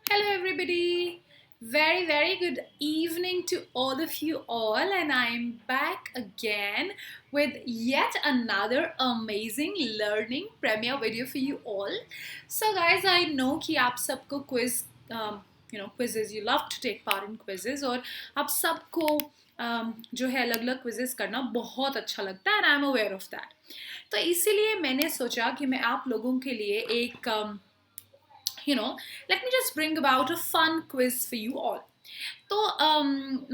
Hello, everybody. Very good evening to all of you all, and I'm back again with yet another amazing learning premiere video for you all. So, guys, I know कि आप सबको quizzes, you love to take part in quizzes, और आप सबको जो है अलग अलग क्विजेस करना बहुत अच्छा लगता है, and I am aware of that. तो इसीलिए मैंने सोचा कि मैं आप लोगों के लिए एक let me just bring about a fun quiz for you all. तो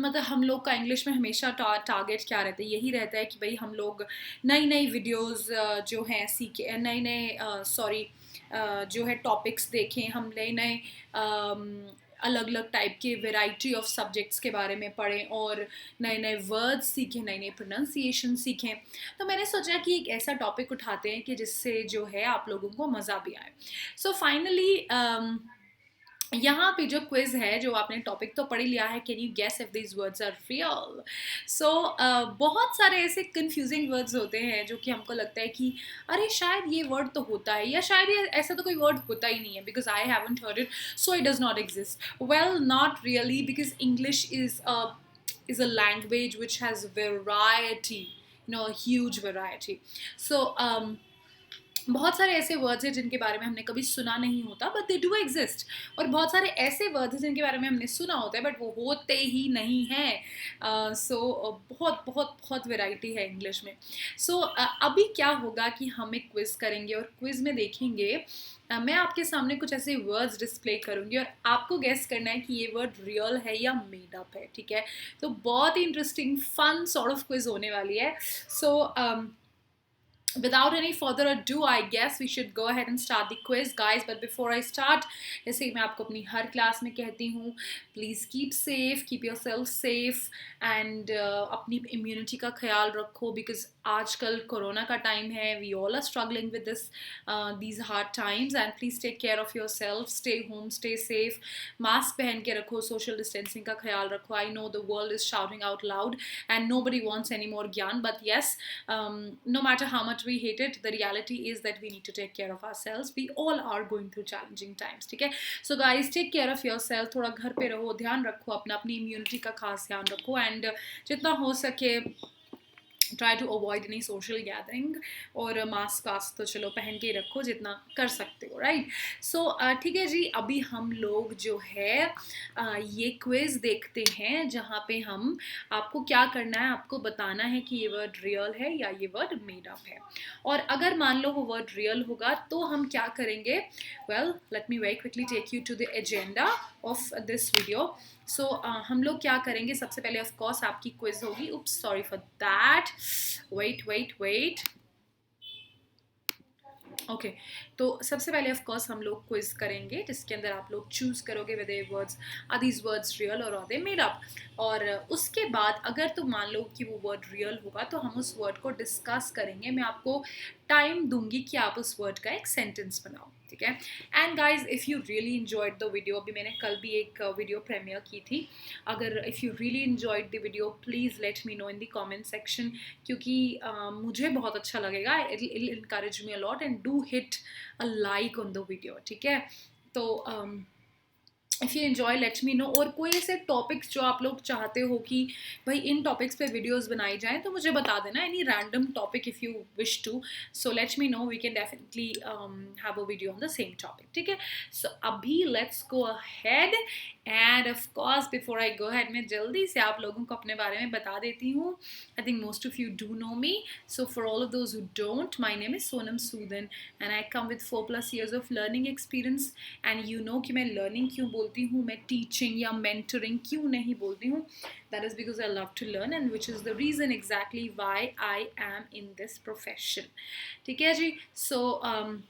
मतलब हम लोग का इंग्लिश में हमेशा टारगेट क्या रहता है, यही रहता है कि भाई हम लोग नई नई वीडियोस जो हैं सीखे, नए नए सॉरी जो है टॉपिक्स देखें, हम नए नए अलग अलग टाइप के वेराइटी ऑफ सब्जेक्ट्स के बारे में पढ़ें और नए नए वर्ड्स सीखें, नई नई प्रोनाउंसिएशन सीखें. तो मैंने सोचा कि एक ऐसा टॉपिक उठाते हैं कि जिससे जो है आप लोगों को मज़ा भी आए. सो फाइनली यहाँ पे जो क्विज है, जो आपने टॉपिक तो पढ़ लिया है, can you guess if these words are real. So बहुत सारे ऐसे कंफ्यूजिंग वर्ड्स होते हैं जो कि हमको लगता है कि अरे शायद ये वर्ड तो होता है, या शायद ये ऐसा तो कोई वर्ड होता ही नहीं है, because I haven't heard it so it does not exist. Well, not really, because English is a language which has variety, a huge variety. So बहुत सारे ऐसे वर्ड्स हैं जिनके बारे में हमने कभी सुना नहीं होता, बट दे डू एग्जिस्ट. और बहुत सारे ऐसे वर्ड्स हैं जिनके बारे में हमने सुना होता है बट वो होते ही नहीं हैं. सो बहुत बहुत बहुत वैरायटी है इंग्लिश में. सो अभी क्या होगा कि हम एक क्विज करेंगे और क्विज में देखेंगे, मैं आपके सामने कुछ ऐसे वर्ड्स डिस्प्ले करूंगी और आपको गेस करना है कि ये वर्ड रियल है या मेड अप है. ठीक है, तो बहुत ही interesting fun sort of quiz होने वाली है. सो without any further ado, I guess we should go ahead and start the quiz, guys. But before I start, जैसे मैं आपको अपनी हर क्लास में कहती हूँ, please keep safe, keep yourself safe, and अपनी immunity का ख्याल रखो, because आजकल कोरोना का टाइम है. We all are struggling with these hard times, and please take care of yourself. Stay home, stay safe. Mask पहन के रखो, social distancing का ख्याल रखो. I know the world is shouting out loud, and nobody wants any more ज्ञान, but yes, no matter how much we hate it, the reality is that we need to take care of ourselves. We all are going through challenging times. ठीक है, so guys, take care of yourself. थोड़ा घर पे रहो, ध्यान रखो अपना, अपनी इम्यूनिटी का खास ध्यान रखो, एंड जितना हो सके try to avoid any social gathering, और मास्क वास्क तो चलो पहन के ही रखो जितना कर सकते हो, राइट. सो ठीक है जी, अभी हम लोग जो है ये क्विज देखते हैं, जहाँ पे हम आपको क्या करना है, आपको बताना है कि ये वर्ड रियल है या ये वर्ड मेड अप है. और अगर मान लो वो वर्ड रियल होगा तो हम क्या करेंगे. Well, let me very quickly take you to the agenda of this video. So हम लोग क्या करेंगे, सबसे पहले ऑफ कोर्स आपकी क्विज होगी. Oops, sorry for that. Wait. Okay, तो सबसे पहले ऑफ कोर्स हम लोग क्विज करेंगे, जिसके अंदर आप लोग चूज करोगे whether words are these words real और आर दे मेड अप. और उसके बाद अगर तो मान लो कि वो वर्ड रियल होगा तो हम उस वर्ड को डिस्कस करेंगे. मैं आपको टाइम दूंगी कि आप उस वर्ड का एक सेंटेंस बनाओ. ठीक है, and guys, if you really enjoyed the video, अभी मैंने कल भी एक वीडियो प्रीमियर की थी, अगर if you really enjoyed the video, please let me no in the comment section, क्योंकि मुझे बहुत अच्छा लगेगा. It will encourage me a lot, and do hit a like on the video. ठीक है, तो if you enjoy late me no. और कोई ऐसे टॉपिक्स जो आप लोग चाहते हो कि भाई इन टॉपिक्स पे वीडियोस बनाई जाएं, तो मुझे बता देना. Any random topic if you wish to, so let me know, we can definitely have a video on the same topic. ठीक है, सो अभी let's go ahead. And of course before I go ahead, मैं जल्दी से आप लोगों को अपने बारे में बता देती हूँ. I think most of you do know me. So for all of those who don't, my name is Sonam Soodan, and I come with 4+ years of learning experience. And you know कि मैं लर्निंग क्यों बोलती हूँ, मैं टीचिंग या mentoring क्यों नहीं बोलती हूँ. That is because I love to learn, and which is the reason exactly why I am in this profession. ठीक है जी, so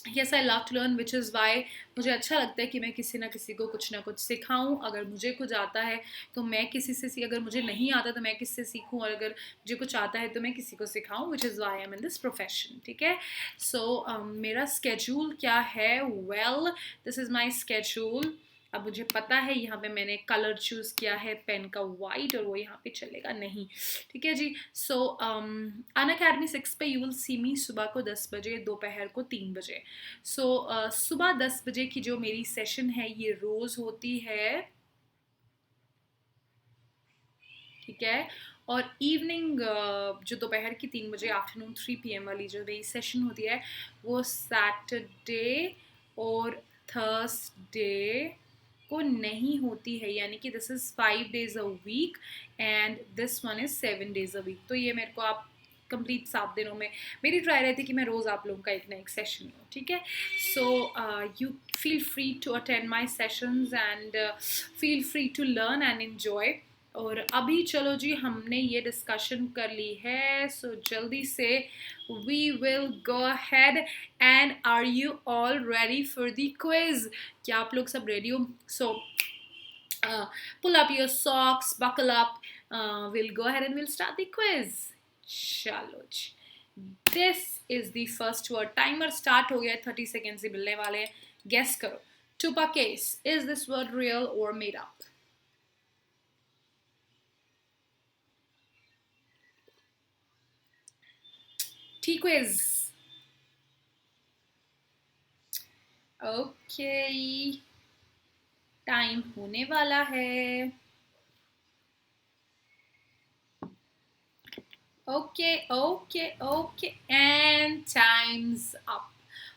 yes, I love to learn, which is why मुझे अच्छा लगता है कि मैं किसी ना किसी को कुछ ना कुछ सिखाऊं. अगर मुझे कुछ आता है तो मैं किसी से अगर मुझे नहीं आता तो मैं किससे सीखूं, और अगर मुझे कुछ आता है तो मैं किसी को सिखाऊं, which is why I am in this profession. ठीक है, सो मेरा स्केड्यूल क्या है. Well, this is my schedule. अब मुझे पता है यहाँ पे मैंने कलर चूज किया है पेन का वाइट, और वो यहाँ पे चलेगा नहीं, ठीक है जी। सो अनअकैडमी 6 पे यू विल सी मी सुबह को 10 बजे, दोपहर को 3 बजे। सो सुबह 10 बजे की जो मेरी सेशन है ये रोज होती है, ठीक है। और इवनिंग जो दोपहर की 3 बजे, आफ्टरनून 3 PM वाली जो मेरी सेशन होती है वो सैटरडे और थर्सडे को नहीं होती है, यानी कि this is 5 days a week and this one is 7 days a week। तो ये मेरे को आप कंप्लीट 7 दिनों में मेरी ट्राई रहती है कि मैं रोज आप लोगों का एक ना एक सेशन लूँ, ठीक है। So you feel free to attend my sessions and feel free to learn and enjoy. और अभी चलो जी, हमने ये डिस्कशन कर ली है, सो जल्दी से we will go ahead and are you all ready for the quiz? क्या आप लोग सब रेडी हो? सो pull up your socks, buckle up, we'll go ahead and we'll start the quiz. चलो जी, this is the first word. Timer start हो गया है, 30 seconds ही मिलने वाले हैं। गेस करो, टुपा केस, is this word real or made up? T-quiz. Okay, time होने वाला है। Okay okay okay and time's up.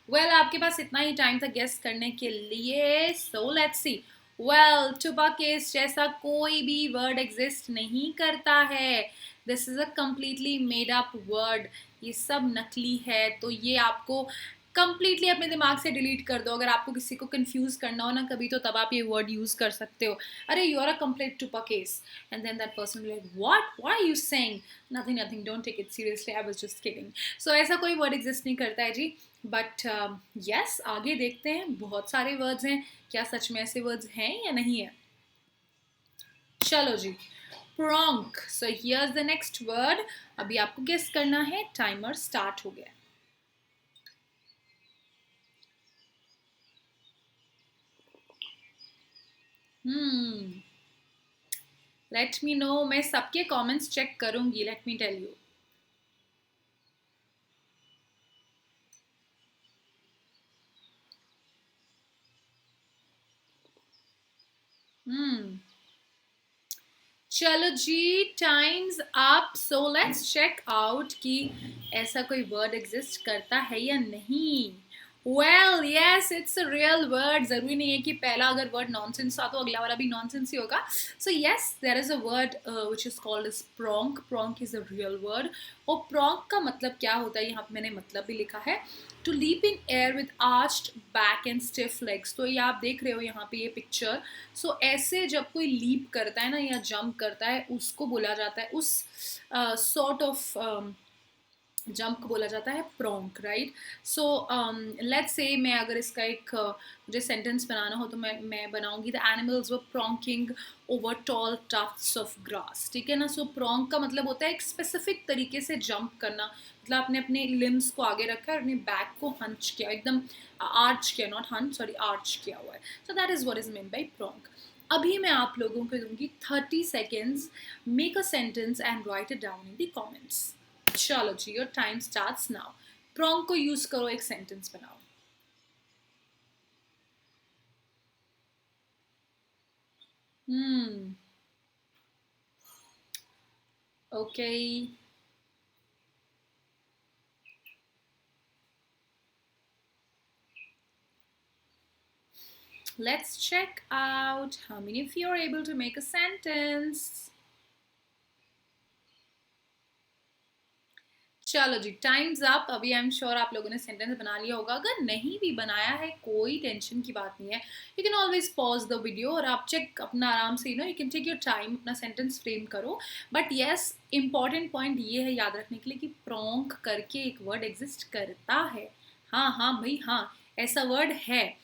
Well, आपके पास इतना ही टाइम था गेस करने के लिए, सो लेट्स सी। वेल, टुबा केस जैसा कोई भी वर्ड एग्जिस्ट नहीं करता है। This is a completely made up word, ये सब नकली है। तो ये आपको कंप्लीटली अपने दिमाग से डिलीट कर दो। अगर आपको किसी को कंफ्यूज करना हो ना कभी, तो तब आप ये वर्ड यूज कर सकते हो। अरे, यू आर अ कंप्लीट टुपा केस, and then that person will like, what are you saying? Nothing nothing, don't take it seriously, I was just kidding. So ऐसा कोई वर्ड एग्जिस्ट नहीं करता है जी। बट यस, आगे देखते हैं, बहुत सारे वर्ड्स हैं, क्या सच में ऐसे वर्ड्स हैं या नहीं है। चलो जी, pronk. So here's the next word. अभी आपको गेस करना है, टाइमर स्टार्ट हो गया। लेट मी नो, मैं सबके कमेंट्स चेक करूंगी, लेट मी टेल यू। चलो जी, time's up. So let's check out कि ऐसा कोई वर्ड एग्जिस्ट करता है या नहीं। Well yes, it's a real word. जरूरी नहीं है कि पहला अगर वर्ड नॉनसेंस था तो अगला वाला भी नॉनसेंस ही होगा। So yes, there is a word which is called as pronk. Pronk is a real word. और प्रोंक का मतलब क्या होता है, यहाँ पे मैंने मतलब भी लिखा है, to leap in air with arched back and stiff legs. तो ये आप देख रहे हो यहाँ पे ये पिक्चर। सो ऐसे जब कोई लीप करता है ना या जंप करता है, उसको बोला जाता है, उस सॉर्ट ऑफ जंप को बोला जाता है प्रोंक, राइट। सो लेट्स से मैं अगर इसका एक मुझे सेंटेंस बनाना हो तो मैं बनाऊंगी, the animals were pronking over tall tufts of grass, ठीक है ना। सो प्रोंक का मतलब होता है एक स्पेसिफिक तरीके से जंप करना, मतलब आपने अपने लिम्स को आगे रखा है और अपने बैक को हंच किया, एकदम आर्च किया, नॉट हंच, सॉरी, आर्च किया हुआ है। So that is what is mean by pronk. अभी मैं आप लोगों को दूंगी 30 seconds, make a sentence and write it down in the comments. चलो जी, your time starts now. Pronk को यूज करो, एक सेंटेंस बनाओ। Okay, let's check out how many of you are able to make a sentence. चलो जी, time's up. अभी आई am sure आप लोगों ने सेंटेंस बना लिया होगा। अगर नहीं भी बनाया है, कोई टेंशन की बात नहीं है, you can always pause the video और आप चेक अपना आराम से, you can take your time, अपना सेंटेंस फ्रेम करो। बट येस, इंपॉर्टेंट पॉइंट ये है याद रखने के लिए कि प्रोंक करके एक वर्ड एग्जिस्ट करता है। हाँ हाँ भाई हाँ, ऐसा वर्ड है।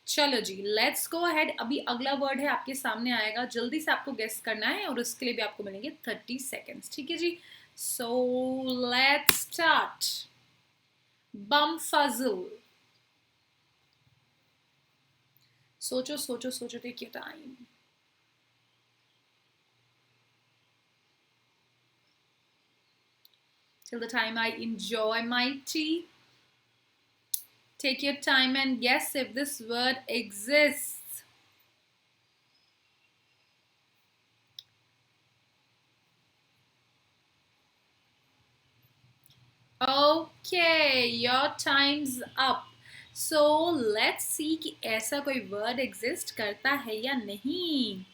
चलो जी, लेट्स गो अहेड। अभी अगला वर्ड है आपके सामने आएगा, जल्दी से आपको गेस करना है और उसके लिए भी आपको मिलेंगे 30 seconds, ठीक है जी। So let's start. Bumfuzzle. सोचो सोचो सोचो, take your time. Till the time I enjoy my tea. Take your time and guess if this word exists. Okay, your time's up. So let's see कि ऐसा कोई word exist करता है या नहीं.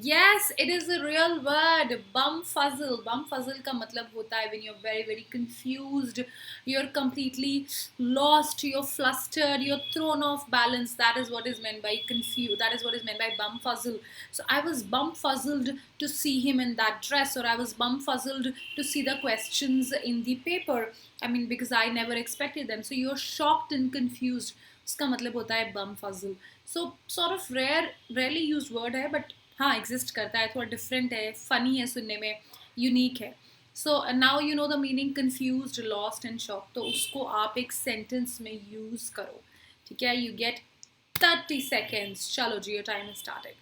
Yes, it is a real word. Bumfuzzle. Bumfuzzle का मतलब होता है when you're very very confused, you're completely lost, you're flustered, you're thrown off balance. That is what is meant by confused. That is what is meant by bumfuzzle. So I was bumfuzzled to see him in that dress, or I was bumfuzzled to see the questions in the paper. I mean, because I never expected them. So you're shocked and confused. उसका मतलब होता है bumfuzzle. So sort of rarely used word है, but हाँ exist करता है, थोड़ा different है, फनी है सुनने में, यूनिक है. So now you know the meaning confused, lost and shock. तो उसको आप एक सेंटेंस में यूज करो. ठीक है, यू गेट 30 seconds. चलो जी, योर टाइम स्टार्टेड.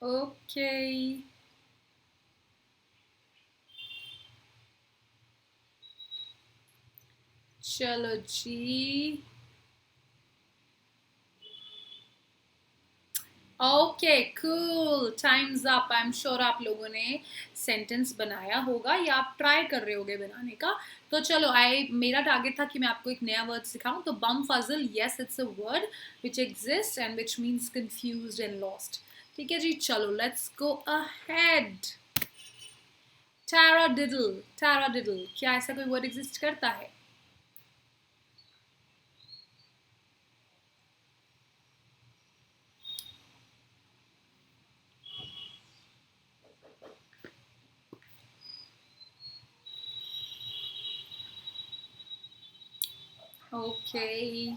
ओके, चलो जी. Okay cool, time's up. I am sure आप लोगों ने सेंटेंस बनाया होगा या आप ट्राई कर रहे होगे बनाने का. तो चलो, मेरा टारगेट था कि मैं आपको एक नया वर्ड सिखाऊं. तो bumfuzzle, yes it's a word which exist and which means confused and lost. ठीक है जी, चलो लेट्स गो अहेड. टैराडिडल. टैराडिडल, क्या ऐसा कोई वर्ड एग्जिस्ट करता है? Okay,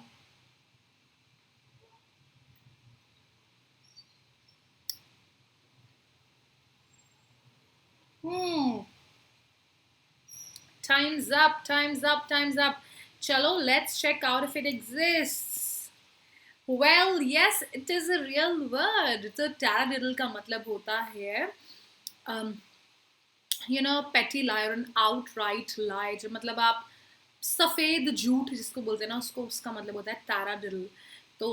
time's up, time's up, time's up. Chalo, let's check out if it exists. Well, yes, it is a real word. तो taradiddle का मतलब होता है petty lie or an outright lie. जो मतलब आप सफ़ेद झूठ जिसको बोलते हैं ना, उसको उसका मतलब होता है taradiddle. तो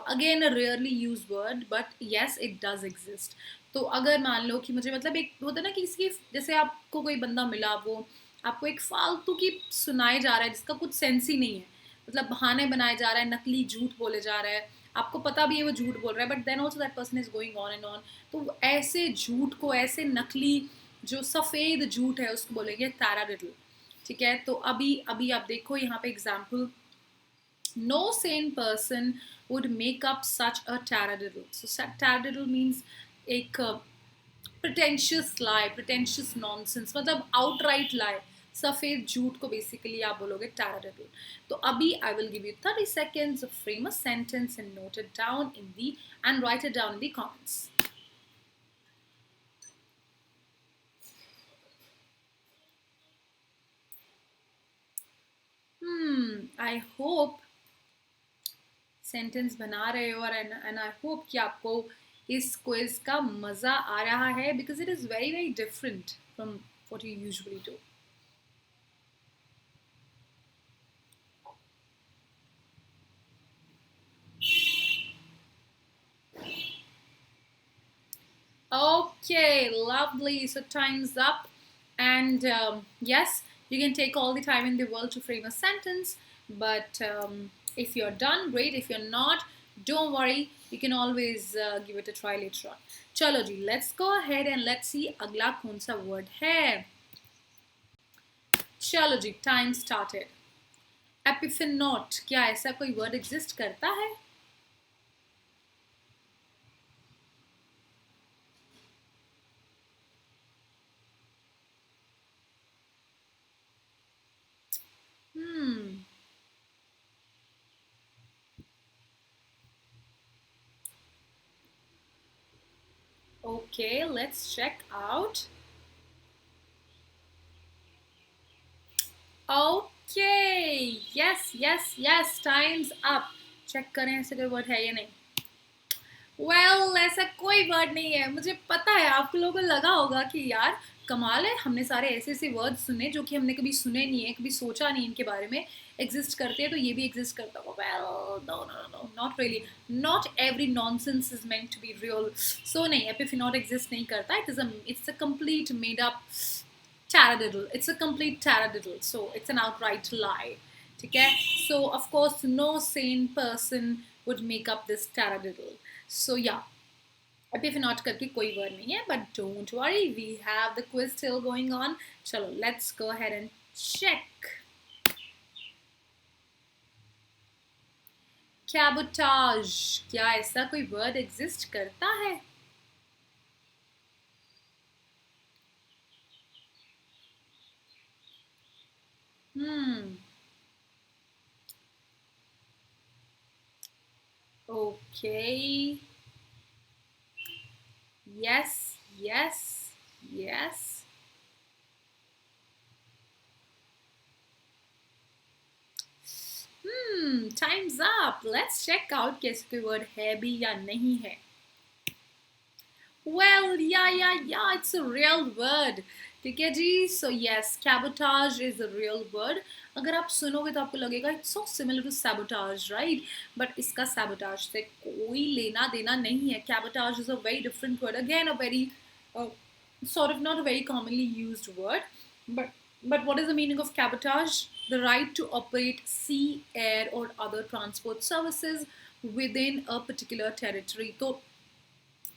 again rarely use word, but yes it does exist. तो अगर मान लो कि मुझे मतलब एक होता है ना कि किसी, जैसे आपको कोई बंदा मिला, वो आपको एक फालतू की सुनाए जा रहा है जिसका कुछ सेंस ही नहीं है, मतलब बहाने बनाए जा रहा है, नकली झूठ बोले जा रहा है, आपको पता भी है वो झूठ बोल रहा है, but then also that person is going on and on. तो ऐसे झूठ को, ऐसे नकली जो सफ़ेद झूठ है उसको बोलेंगे टैराडिडल. ठीक है, तो अभी अभी आप देखो यहाँ पे example. No sane person would make up such a taradiddle. So taradiddle means एक pretentious lie, pretentious nonsense, मतलब outright lie, सफेद झूठ को बेसिकली आप बोलोगे taradiddle. तो अभी I will give you 30 seconds to frame a sentence and note it down in the and write it down in the comments. I hope sentence बना रहे हो, और एंड आई होप कि आपको इस क्विज का मज़ा आ रहा है, because it is very very different from what you usually do. Okay, lovely. So time's up. And yes, you can take all the time in the world to frame a sentence. But if you're done, great. If you're not, don't worry. You can always give it a try later on. Chalo ji, let's go ahead and let's see agla kaun sa word hai. Chalo ji, time started. Epiphenote, क्या ऐसा कोई word exist करता है? Okay, let's check out. Okay, yes, time's up. Check करें ऐसे कोई word है या नहीं. Well, ऐसा कोई वर्ड नहीं है. मुझे पता है आप लोगों को लगा होगा कि यार कमाल है, हमने सारे ऐसे ऐसे वर्ड सुने जो कि हमने कभी सुने नहीं है, कभी सोचा नहीं इनके बारे में एग्जिस्ट करते हैं, तो ये भी एग्जिस्ट करता होगा. Well, no, not really. Not every nonsense is meant to be real. So नहीं, एपिफिनॉट एग्जिस्ट नहीं करता. It's a complete made up taradiddle. It's a complete taradiddle. So it's an outright lie. ठीक है? So of course no sane person would make up this taradiddle. So yeah, एपिफिनॉट करके कोई word नहीं है, but don't worry, we have the quiz still going on. चलो, let's go ahead and check. Cabotage, क्या ऐसा कोई वर्ड एग्जिस्ट करता है? Okay. Yes. Time's up. Let's check out कि ऐसे कोई वर्ड है भी या नहीं है. Well, yeah, it's a real word. ठीक है जी. So yes, cabotage is a real word. अगर आप सुनोगे तो आपको लगेगा it's so similar to sabotage, right? But इसका sabotage से कोई लेना देना नहीं है. Cabotage is a very different word. Again, a very sort of not a very commonly used word. But what is the meaning of cabotage? The right to operate sea, air, or other transport services within a particular territory. तो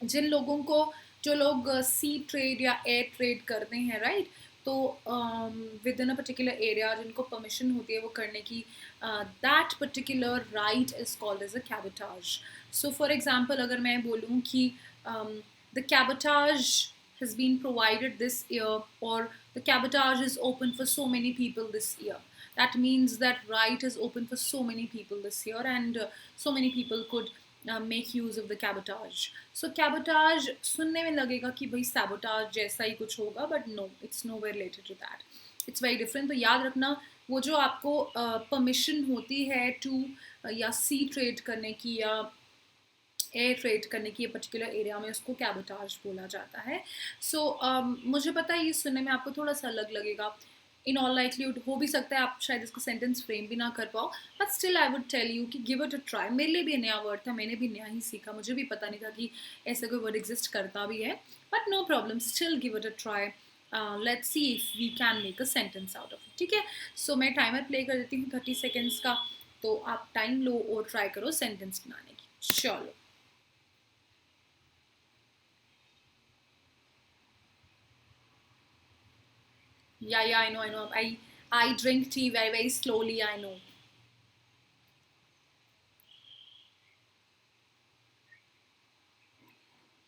जिन लोगों को जो लोग sea trade या air trade करते हैं, right, तो within a particular area जिनको परमिशन होती है वो करने की, that particular right is called as a cabotage. So for example अगर मैं बोलूँ कि the cabotage has been provided this year, or the cabotage is open for so many people this year, that means that right is open for so many people this year, and so many people could make use of the cabotage. So cabotage सुनने में लगेगा कि भाई sabotage जैसा ही कुछ होगा, but no, it's nowhere related to that. It's very different. तो याद रखना, वो जो आपको परमिशन होती है टू या सी ट्रेड करने की या एयर ट्रेड करने की पर्टिकुलर एरिया में, उसको कैबोटाज बोला जाता है. सो मुझे पता है ये सुनने में आपको थोड़ा सा अलग लगेगा. इन ऑल लाइकलीहुड हो भी सकता है आप शायद इसको सेंटेंस फ्रेम भी ना कर पाओ, but still I would tell you कि गिव इट अ ट्राई. मेरे लिए भी नया वर्ड था, मैंने भी नया ही सीखा, मुझे भी पता नहीं था कि ऐसा कोई वर्ड एग्जिस्ट करता भी है, but no problem, still give it a try. Let's see if we can make a sentence out of it. ठीक है, सो मैं टाइमर प्ले कर देती हूँ 30 सेकेंड्स का, तो आप टाइम लो और ट्राई करो सेंटेंस बनाने की. चलो. Yeah, I know. I drink tea very, very slowly, I know.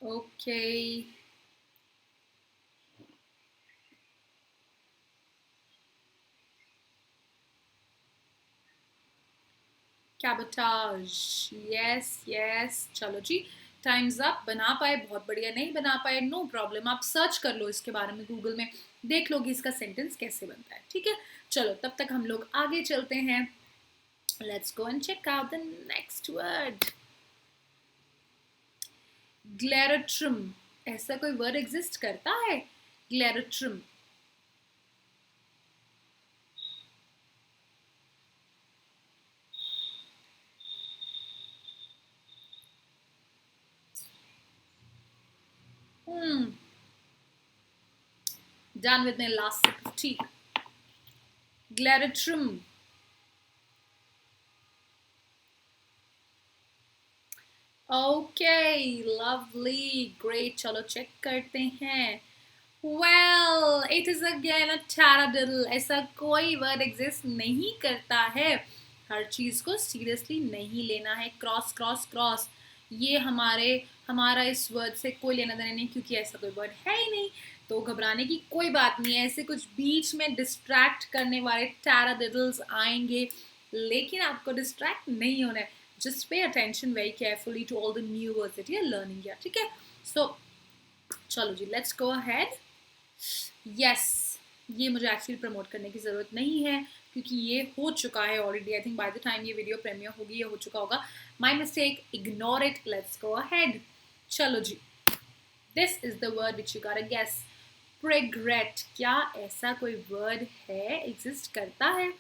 Okay. Cabotage. Yes. चलो जी, टाइम्स अप. बना पाए बहुत बढ़िया, नहीं बना पाए नो प्रॉब्लम, आप सर्च कर लो इसके बारे में गूगल में, देख लो कि इसका सेंटेंस कैसे बनता है. ठीक है, चलो तब तक हम लोग आगे चलते हैं. Let's go and check out the next word. ग्लेरेट्रम. ऐसा कोई वर्ड एग्जिस्ट करता है? ग्लेरेट्रम. Done with my last sip of tea. Gladiatrum. Okay, lovely, great. चलो चेक करते हैं. Well, it is again a taradiddle. ऐसा कोई वर्ड एग्जिस्ट नहीं करता है. हर चीज़ को सीरियसली नहीं लेना है. क्रॉस. ये हमारा इस वर्ड से कोई लेना देना नहीं, क्योंकि ऐसा कोई वर्ड है ही नहीं. तो घबराने की कोई बात नहीं है. ऐसे कुछ बीच में डिस्ट्रैक्ट करने वाले taradiddles आएंगे, लेकिन आपको डिस्ट्रैक्ट नहीं होना है. Just pay attention very carefully to all the new words that you're learning here. ठीक है, so चलो जी, लेट्स गो अहेड. यस, ये मुझे एक्चुअली प्रमोट करने की ज़रूरत नहीं है क्योंकि ये हो चुका है already. I think by the time ये वीडियो प्रीमियर होगी ये हो चुका होगा. My mistake, ignore it, let's go ahead. चलो जी, this is the word which you got a guess. प्रिग्रेट. क्या ऐसा कोई वर्ड है, एग्जिस्ट करता है?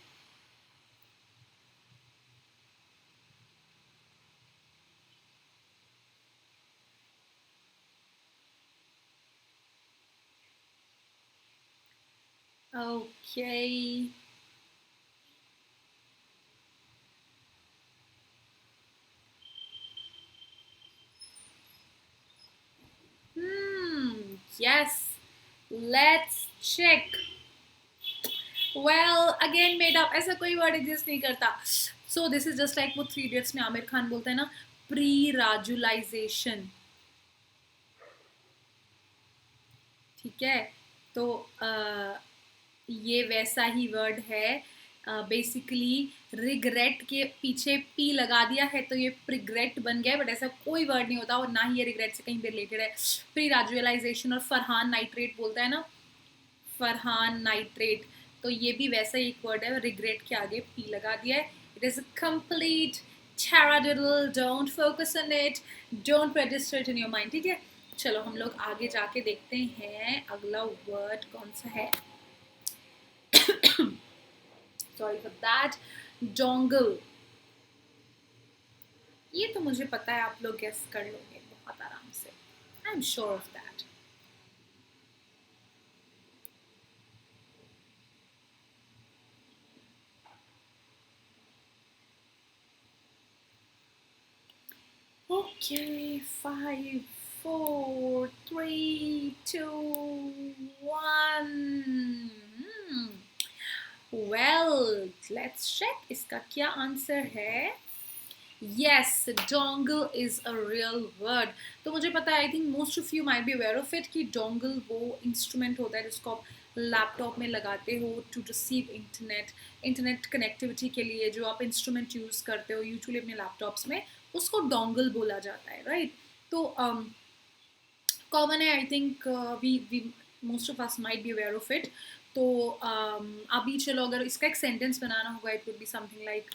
Okay. Yes. Let's check. Well, again made up. ऐसा कोई word exist नहीं करता. So this is just like वो थ्री इडियट्स में आमिर खान बोलता है ना, pre-rajualization. ठीक है, तो ये वैसा ही वर्ड है. बेसिकली रिग्रेट के पीछे पी लगा दिया है तो ये प्रिग्रेट बन गया, बट ऐसा कोई वर्ड नहीं होता और ना ही ये रिग्रेट से कहीं पे रिलेटेड है. प्री राजुअलाइजेशन. और फरहान नाइट्रेट बोलता है ना, फरहान नाइट्रेट, तो ये भी वैसा ही एक वर्ड है, रिग्रेट के आगे पी लगा दिया है. It is a complete taradiddle. Don't focus on it, don't register it in your mind. ठीक है, चलो हम लोग आगे जाके देखते हैं अगला वर्ड कौन सा है. Sorry for that. डोंगल. ये तो मुझे पता है, आप लोग गेस कर लोगे बहुत आराम से. आई am sure of that. Okay, 5, 4, 3, 2, 1. Well, let's check इसका क्या आंसर है. Yes, dongle is a real word. तो मुझे पता है, I think most of you might be aware of it कि dongle वो इंस्ट्रूमेंट होता है जिसको आप लैपटॉप में लगाते हो टू रिसीव इंटरनेट कनेक्टिविटी के लिए. जो आप इंस्ट्रूमेंट यूज़ करते हो यूजुअली अपने लैपटॉप्स में, उसको dongle बोला जाता है, राइट? तो कॉमन है, I think we most of us might be aware of it. तो अभी चलो अगर इसका एक सेंटेंस बनाना होगा, it would be something like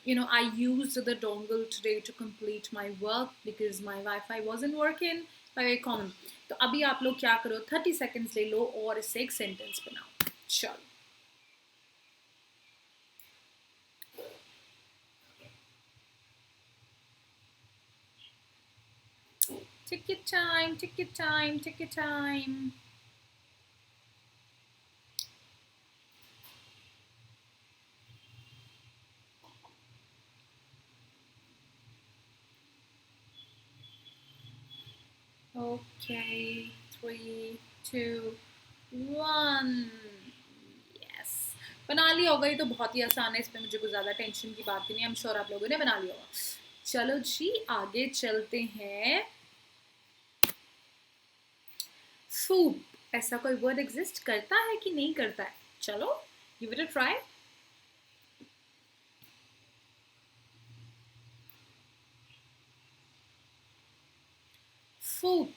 you know, I used the dongle today to complete my work because my wifi wasn't working. Very common. तो अभी आप लोग क्या करो, 30 सेकेंड्स ले लो और इससे एक सेंटेंस बनाओ. चलो. Take your time, take your time, take your time. Okay, 3, 2, 1. Yes. बना लिया होगा, ये तो बहुत ही आसान है, इसमें मुझे कुछ ज़्यादा टेंशन की बात ही नहीं. आई एम श्योर आप लोगों ने बना लिया होगा. चलो जी, आगे चलते हैं. सूप. ऐसा कोई वर्ड एग्जिस्ट करता है कि नहीं करता है? चलो, give it a try. Soup.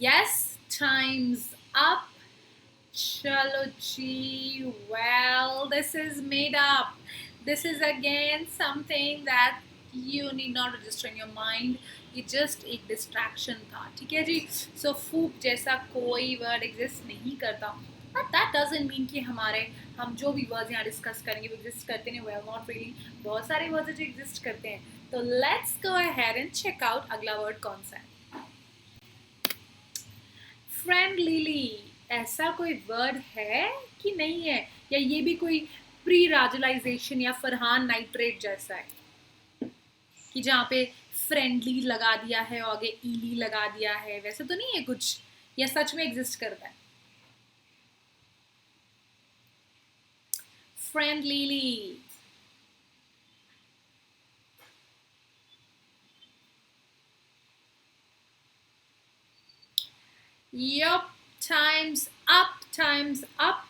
Yes, time's up. Chalo ji. Well, this is made up. This is again something that you need not register in your mind. ये just एक distraction था, ठीक है जी. So foop जैसा कोई word exist नहीं करता. But that doesn't mean कि हम जो भी words यहाँ discuss करेंगे वो exist करते नहीं. Well, not really. बहुत सारे words जो exist करते हैं. तो let's go ahead and check out अगला word कौन सा है. फ्रेंडलीली. ऐसा कोई वर्ड है कि नहीं है, या ये भी कोई प्री राजुलाइजेशन या फरहान नाइट्रेट जैसा है कि जहाँ पे फ्रेंडली लगा दिया है और आगे ईली लगा दिया है, वैसे तो नहीं है कुछ, या सच में एग्जिस्ट करता है? फ्रेंडलीली. Yup, time's up, time's up.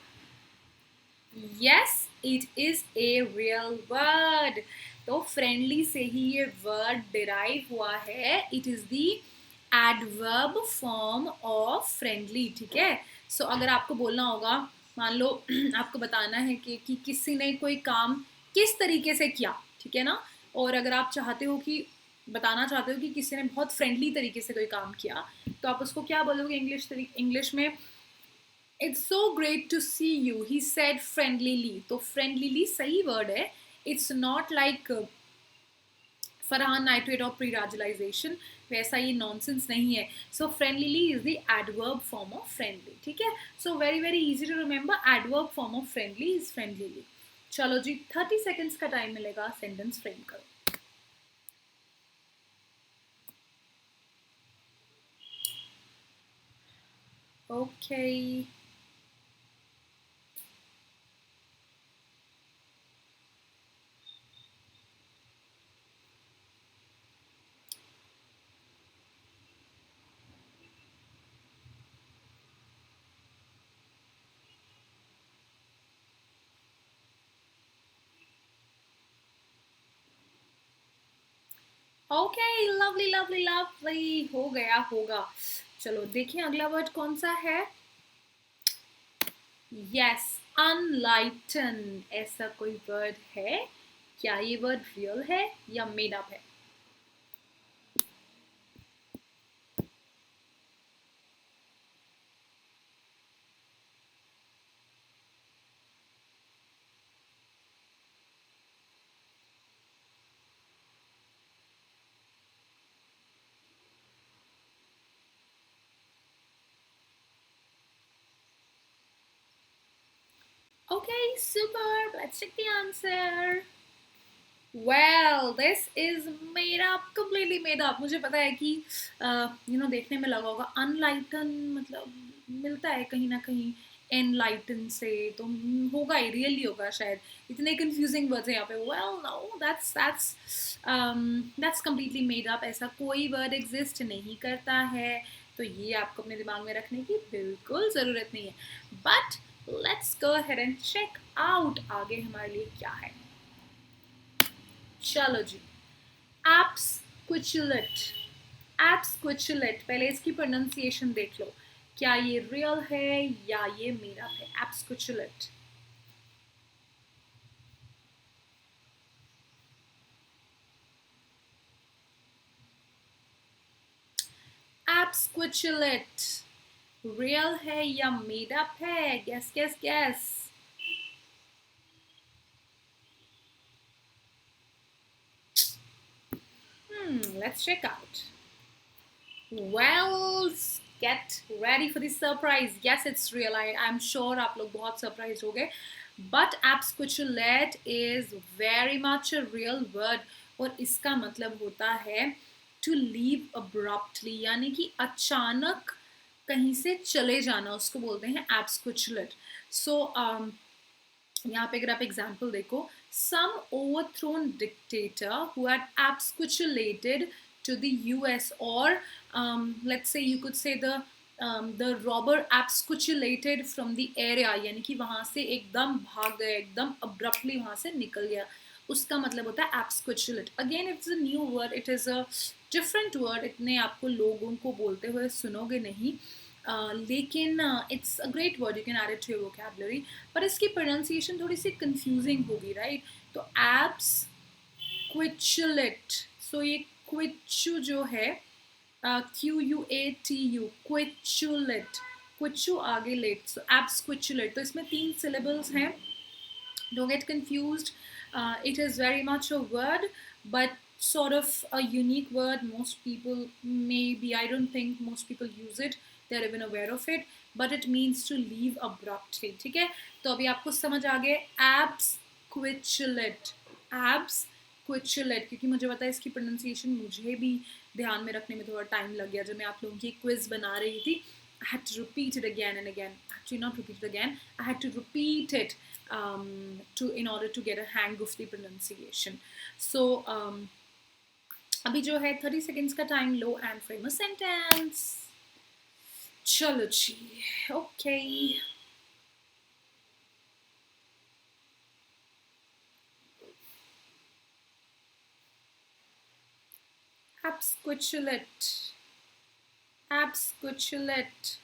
Yes, it is a real word. तो फ्रेंडली से ही ये वर्ड डिराइव हुआ है. It is the adverb form of friendly. ठीक है. सो अगर आपको बोलना होगा, मान लो आपको बताना है कि किसी ने कोई काम किस तरीके से किया. ठीक है ना. और अगर आप चाहते हो कि बताना चाहते हो कि किसी ने बहुत फ्रेंडली तरीके से कोई काम किया, तो आप उसको क्या बोलोगे इंग्लिश में? It's so great to see you, he said friendlily. तो friendlily सही word है. It's not like Farhan nitrate और प्रीराजुलाइजेशन, वैसा ये नॉनसेंस नहीं है. So friendlily is the adverb form of friendly. ठीक है. So very very easy to remember. Adverb form of friendly is friendlily. चलो जी, 30 सेकेंड्स का टाइम मिलेगा. सेंटेंस फ्रेम करो. Okay. Okay, lovely lovely lovely. हो गया होगा. चलो देखिए अगला वर्ड कौन सा है. यस, अनलाइटन. ऐसा कोई वर्ड है क्या? ये वर्ड रियल है या मेड अप है? Okay, super. Let's check the answer. Well, this is made up, completely made up. मुझे पता है कि देखने में लगा होगा अनलाइटन मतलब मिलता है कहीं ना कहीं एनलाइटन से, तो होगा ही, रियली होगा शायद. इतने कंफ्यूजिंग वर्ड्स हैं यहाँ पे. Well no, that's completely made up. ऐसा कोई वर्ड एग्जिस्ट नहीं करता है. तो ये आपको अपने दिमाग में रखने की बिल्कुल ज़रूरत नहीं है. But let's go ahead and check out आगे हमारे लिए क्या है. चलो जी, एब्सक्विचुलेट. एब्सक्विचुलेट, पहले इसकी प्रोनाउंसिएशन देख लो. क्या ये रियल है या ये मेड अप है? एब्सक्विचुलेट. एब्सक्विचुलेट रियल है या मेड अप है? Guess guess guess. Let's check out. Well, get ready for the surprise. Yes, it's real. I'm sure आप लोग बहुत surprised हो गए. But absquatulate is very much a real word. और इसका मतलब होता है to leave abruptly, यानी कि अचानक कहीं से चले जाना, उसको बोलते हैं absquatulate. So यहाँ पे अगर आप एग्जाम्पल देखो, some overthrown dictator who had absquatulated to the US, or let's say you could say the robber absquatulated from the area, यानी कि वहाँ से एकदम भाग गया, एकदम abruptly वहाँ से निकल गया. उसका मतलब होता है absquatulate. Again, it's a new word. It is a different word. इतने आपको लोगों को बोलते हुए सुनोगे नहीं. लेकिन it's a great word. You can add it to your vocabulary. पर इसकी प्रोनाउंसिएशन थोड़ी सी कंफ्यूजिंग होगी, राइट? तो एब्स क्विचुलेट. सो ये क्विचू जो है, QUATU, क्विचुलेट. क्विचू आगे लेट, सो एब्स क्विचुलेट. तो इसमें 3 सिलेबल्स हैं. Don't get confused. It is very much a word, but sort of a unique word. Most people, maybe, I don't think most people use it. They're even aware of it. But it means to leave abruptly. ठीक है. तो अभी आपको समझ आ गया. Absquatulate. Absquatulate. क्योंकि मुझे पता है इसकी प्रोनाउंसिएशन मुझे भी ध्यान में रखने में थोड़ा टाइम लग गया. जब मैं आप लोगों की क्विज बना रही थी, I had to repeat it again and again. Actually, not repeat it again. I had to repeat it in order to get a hang of the pronunciation. So अभी जो है 30 seconds का time low and frame a sentence. चलो जी, okay. Absquatulate. Absquatulate.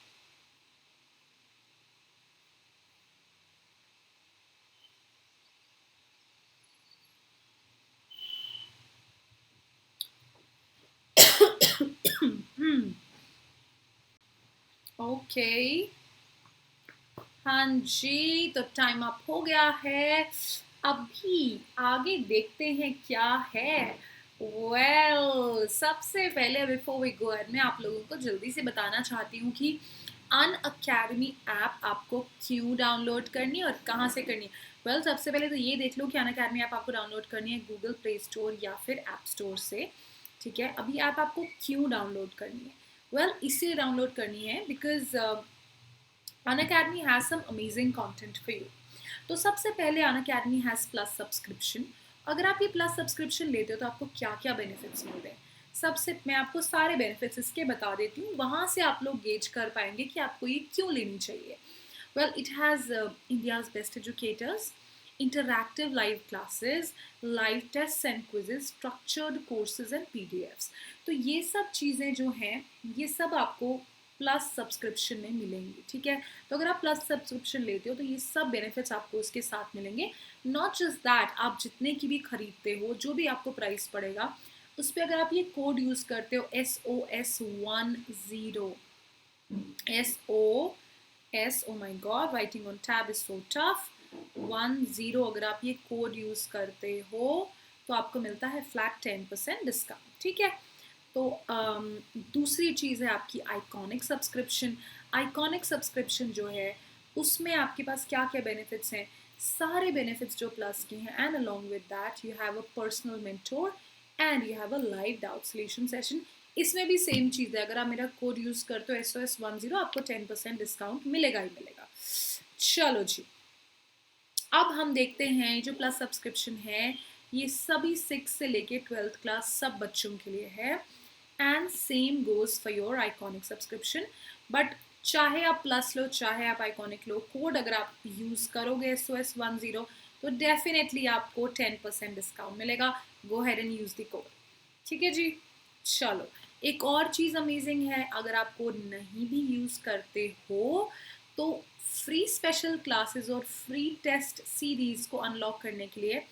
Okay, हाँ जी, तो time up हो गया है। अभी आगे देखते हैं क्या है। सबसे पहले बिफोर वी गो मैं आप लोगों को जल्दी से बताना चाहती हूँ कि अन अकेडमी ऐप आपको क्यों डाउनलोड करनी है और कहाँ से करनी है। सबसे पहले तो ये देख लो कि अन अकेडमी ऐप आपको डाउनलोड करनी है गूगल प्ले स्टोर या फिर ऐप स्टोर से। ठीक है, अभी ऐप आपको क्यों डाउनलोड करनी है? इसलिए डाउनलोड करनी है because Unacademy has some amazing content for you. तो सबसे पहले Unacademy has plus subscription. अगर आप ये प्लस सब्सक्रिप्शन लेते हो तो आपको क्या क्या बेनिफिट्स मिलते हैं। सबसे मैं आपको सारे बेनिफिट्स इसके बता देती हूँ, वहाँ से आप लोग गेज कर पाएंगे कि आपको ये क्यों लेनी चाहिए। It has India's best educators, interactive live classes, live tests and quizzes, structured courses and PDFs. तो ये सब चीज़ें जो हैं ये सब आपको प्लस सब्सक्रिप्शन में मिलेंगी। ठीक है, तो अगर आप प्लस सब्सक्रिप्शन लेते हो तो ये सब बेनिफिट्स आपको उसके साथ मिलेंगे। नॉट जस्ट दैट, आप जितने की भी खरीदते हो जो भी आपको प्राइस पड़ेगा उस पर अगर आप ये कोड यूज़ करते हो SOS10, SOS, oh my god, writing on tab is so tough, 10, अगर आप ये कोड यूज़ करते हो तो आपको मिलता है फ्लैट 10% डिस्काउंट। ठीक है, तो दूसरी चीज़ है आपकी आइकॉनिक सब्सक्रिप्शन। आइकॉनिक सब्सक्रिप्शन जो है उसमें आपके पास क्या क्या बेनिफिट्स हैं, सारे बेनिफिट्स जो प्लस के हैं, and along with that you have a personal mentor and you have a live doubt solution session. इसमें भी सेम चीज़ है, अगर आप मेरा कोड यूज़ करते हो SOS10 आपको 10% डिस्काउंट मिलेगा ही मिलेगा। चलो जी, अब हम देखते हैं जो प्लस सब्सक्रिप्शन है ये सभी 6 से लेके 12th क्लास सब बच्चों के लिए है। And same goes for your iconic subscription. But चाहे आप प्लस लो चाहे आप आइकॉनिक लो, कोड अगर आप यूज़ करोगे SOS10 तो डेफिनेटली आपको 10% डिस्काउंट मिलेगा। Go ahead and use the code. ठीक है जी, चलो एक और चीज़ अमेजिंग है, अगर आप कोड नहीं भी यूज़ करते हो तो फ्री स्पेशल क्लासेस और फ्री टेस्ट सीरीज को अनलॉक करने के लिए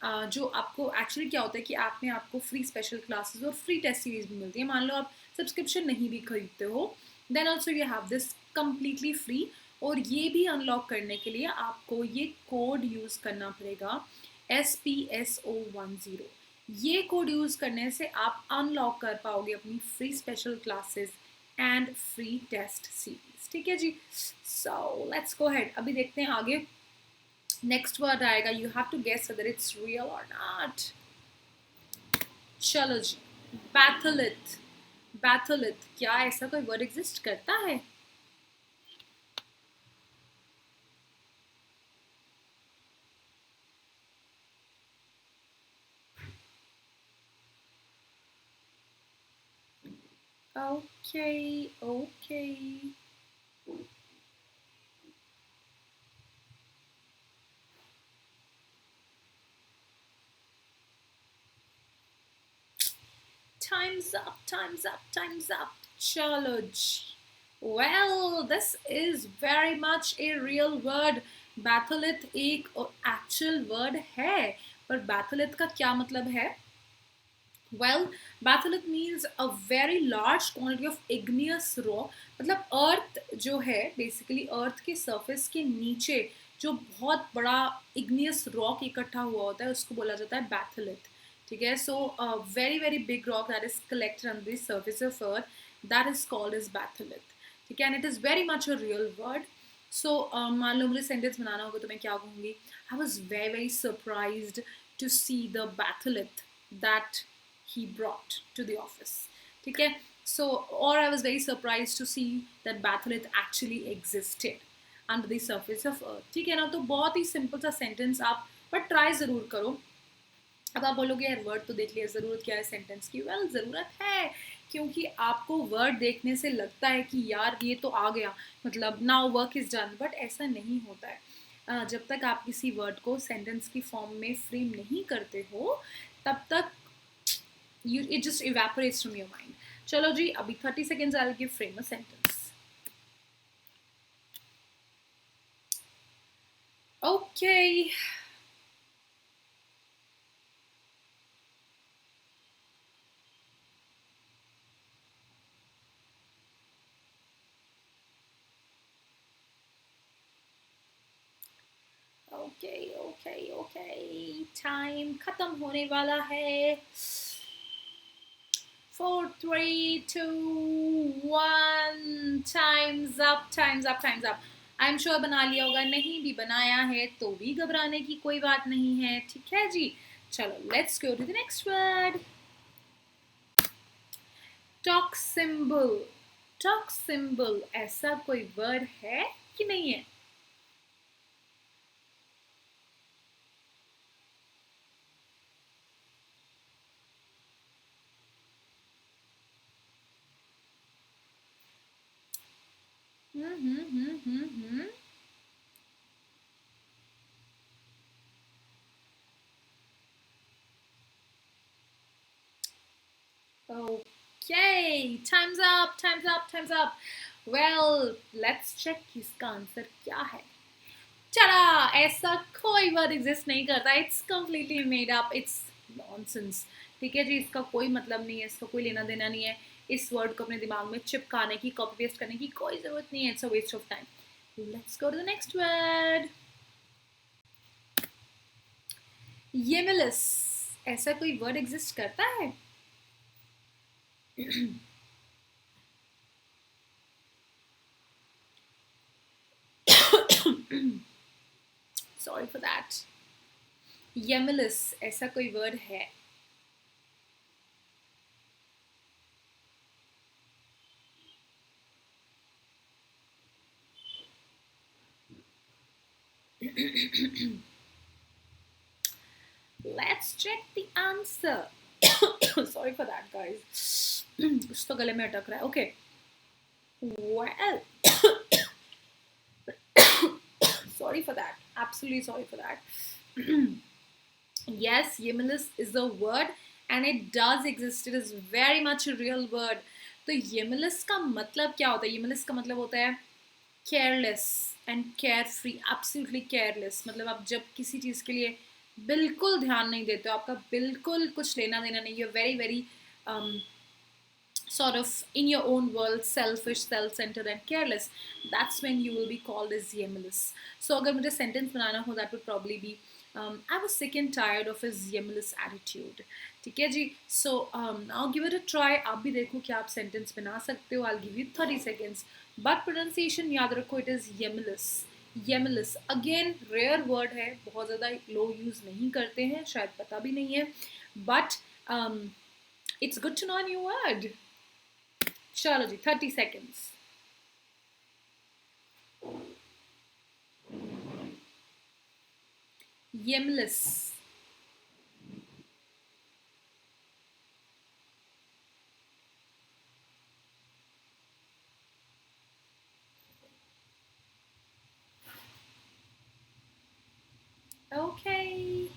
जो आपको एक्चुअली क्या होता है कि ऐप में आपको फ्री स्पेशल क्लासेस और फ्री टेस्ट सीरीज भी मिलती है। मान लो आप सब्सक्रिप्शन नहीं भी खरीदते हो then also you have this completely free. और ये भी अनलॉक करने के लिए आपको ये कोड यूज़ करना पड़ेगा SPSO10। ये कोड यूज़ करने से आप अनलॉक कर पाओगे अपनी free special classes and free test series. ठीक है जी, सो लेट्स गो हेड, अभी देखते हैं आगे। नेक्स्ट वर्ड आएगा, you have to guess whether it's real और नॉट। चलो जी, बैथलिथ। बैथलिथ, क्या ऐसा कोई वर्ड एग्जिस्ट करता है? Okay okay, time's up, time's up, time's up. चलो जी, this is very much a real word. बैथलिथ एक एक्चुअल वर्ड है, पर बैथलिथ का क्या मतलब है? Batholith means a very large quantity of igneous rock। मतलब अर्थ जो है बेसिकली अर्थ के सरफेस के नीचे जो बहुत बड़ा igneous रॉक इकट्ठा हुआ होता है उसको बोला जाता है बैथोलिथ। ठीक है, so very very big rock that is collected on the surface of earth that is called as batholith. ठीक है, and it is very much a real word. So मान लो मुझे सेंटेंस बनाना होगा तो मैं क्या कहूँगी? I was very very surprised to see the batholith that he brought to the office. ठीक है, so or I was very surprised to see that batholith actually existed under the surface of earth। ठीक है ना, तो बहुत ही simple सा sentence आप पर ट्राई ज़रूर करो। अब आप बोलोगे यार वर्ड तो देख लिया, ज़रूरत क्या है सेंटेंस की? वेल ज़रूरत है, क्योंकि आपको वर्ड देखने से लगता है कि यार ये तो आ गया, मतलब now work is done, but ऐसा नहीं होता है। जब तक आप किसी वर्ड को सेंटेंस की फॉर्म में फ्रेम नहीं करते हो, तब तक you it just evaporates from your mind. चलो जी, अभी 30 seconds I'll give frame a sentence. Okay. Okay, okay, okay. Time खत्म होने वाला है. 4, 3, 2, 1. Time's up, time's up, time's up. I'm sure बना लिया होगा, नहीं भी बनाया है तो भी घबराने की कोई बात नहीं है, ठीक है जी. चलो, let's go to the next word. Talk symbol. Talk symbol ऐसा कोई वर्ड है कि नहीं है? हम्म. Okay, time's up, time's up, time's up. Well, let's check इसका आंसर क्या है. चला, ऐसा कोई वर्ड एग्जिस्ट नहीं करता. It's completely made up. It's nonsense. ठीक है जी, इसका कोई मतलब नहीं है, इसका कोई लेना देना नहीं है. इस वर्ड को अपने दिमाग में चिपकाने की, कॉपी पेस्ट करने की कोई जरूरत नहीं है. It's a waste of time. Let's go to the next word. येमिलस. ऐसा कोई वर्ड एग्जिस्ट करता है? Sorry for that. येमिलस ऐसा कोई वर्ड है? Let's check the answer. Sorry for that, guys. कुछ तो गले में अटक रहा है. Okay. Well, sorry for that. Absolutely sorry for that. Yes, Yemilis is a word and it does exist. It is very much a real word. तो Yemilis का मतलब क्या होता है? Yemilis का मतलब होता है careless and carefree, absolutely careless. मतलब आप जब किसी चीज़ के लिए बिल्कुल ध्यान नहीं देते हो, आपका बिल्कुल कुछ लेना देना नहीं, you're very very sort of in your own world, selfish, self-centered and careless. That's when you will be called as Yemilis. So अगर मुझे sentence बनाना हो, that would probably be I was sick and tired of his Yemilis attitude. ठीक है जी. So I'll give it a try. आप भी देखो कि आप sentence बना सकते हो. I'll give you 30 seconds. But pronunciation याद रखो, it is Yemilis. Yemilis again rare word है, बहुत ज़्यादा लोग use नहीं करते हैं, शायद पता भी नहीं है. But it's good to know a new word. चलो जी, 30 seconds. Yemless. Okay.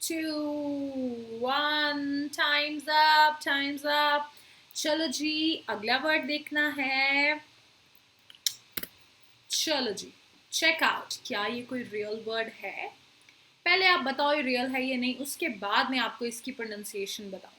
2, 1. Time's up. Time's up. चलो जी, अगला वर्ड देखना है. चलो जी, चेक आउट. क्या ये कोई रियल वर्ड है? पहले आप बताओ ये रियल है या नहीं, उसके बाद मैं आपको इसकी प्रोनाउंसिएशन बताऊंगी.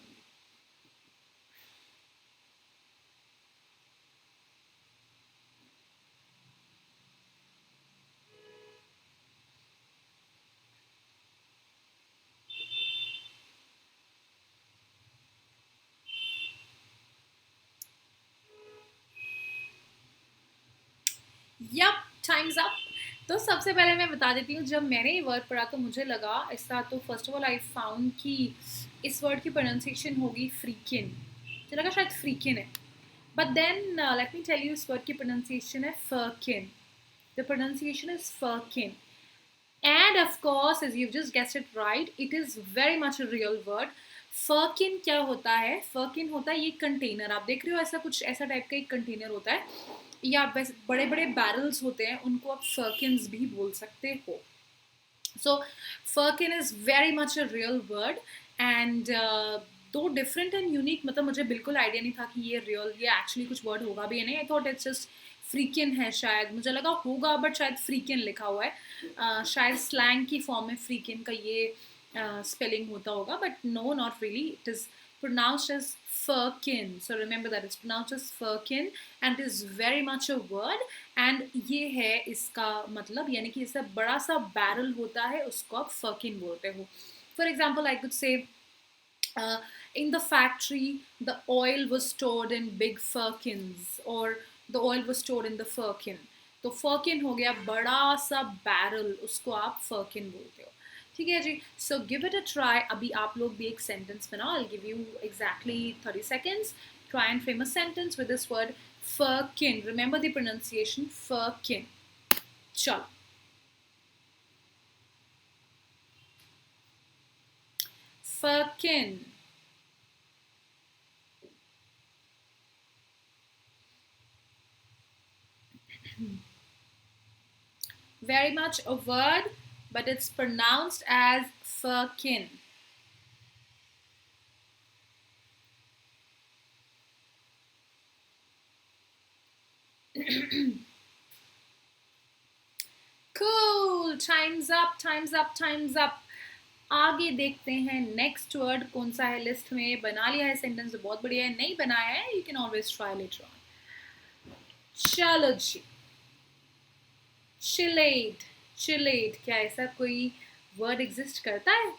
Yup, time's up. तो सबसे पहले मैं बता देती हूँ, जब मैंने ये वर्ड पढ़ा तो मुझे लगा ऐसा, तो first of all I found कि इस वर्ड की प्रोनाउंसिएशन होगी फ्रीकिन. मुझे लगा शायद फ्रीकिन है. But then let me tell you, इस वर्ड की प्रोनाउंसिएशन है firkin. The pronunciation is firkin. And of course, as you've just guessed it right, it is very much a real word. फर्किन क्या होता है? फर्किन होता है ये कंटेनर, आप देख रहे हो ऐसा कुछ ऐसा टाइप का एक कंटेनर होता है, या वैसे बड़े बड़े बैरल्स होते हैं, उनको आप फर्किन्स भी बोल सकते हो. So firkin is very much a real word, and दो डिफरेंट एंड यूनिक, मतलब मुझे बिल्कुल आइडिया नहीं था कि ये रियल, ये एक्चुअली कुछ वर्ड होगा भी या नहीं. आई थॉट इट्स जस्ट फ्रीकिन है, शायद मुझे लगा होगा, बट शायद फ्रीकिन लिखा हुआ है. शायद स्लैंग की फॉर्म में फ्रीकिन का ये स्पेलिंग होता होगा, but no, not really. It is pronounced as firkin. So remember that it's pronounced as firkin and it is very much a word. And ये है इसका मतलब, यानी कि इससे बड़ा सा बैरल होता है, उसको आप firkin बोलते हो. For example, I could say in the factory the oil was stored in big firkins, or the oil was stored in the firkin. तो firkin हो गया बड़ा सा बैरल, उसको आप firkin बोलते हो. ठीक है जी. So give it a try. अभी आप लोग भी एक सेंटेंस बनाओ. I give you exactly 30 seconds. Try and frame a sentence with this word firkin. Remember the pronunciation, firkin. चलो. फर्किन. Very much a word, but it's pronounced as firkin. Cool. Time's up. Time's up. Time's up. आगे देखते हैं next word कौन सा है list में. बना लिया है सेंटेंस तो बहुत बढ़िया है, नहीं बनाया है you can always try later on. चलो जी. चिलेड. चिलेड, क्या ऐसा कोई वर्ड एग्जिस्ट करता है?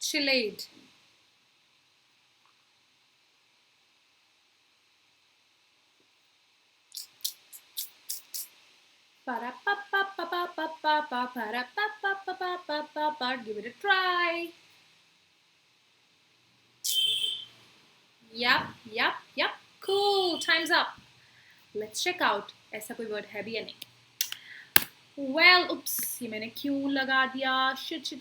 चिलेड. Give it a try. Yep. Cool. Time's up. Let's check out. ऐसा कोई वर्ड है भी या नहीं? Well, oops, ये मैंने क्यों लगा दिया? Shit.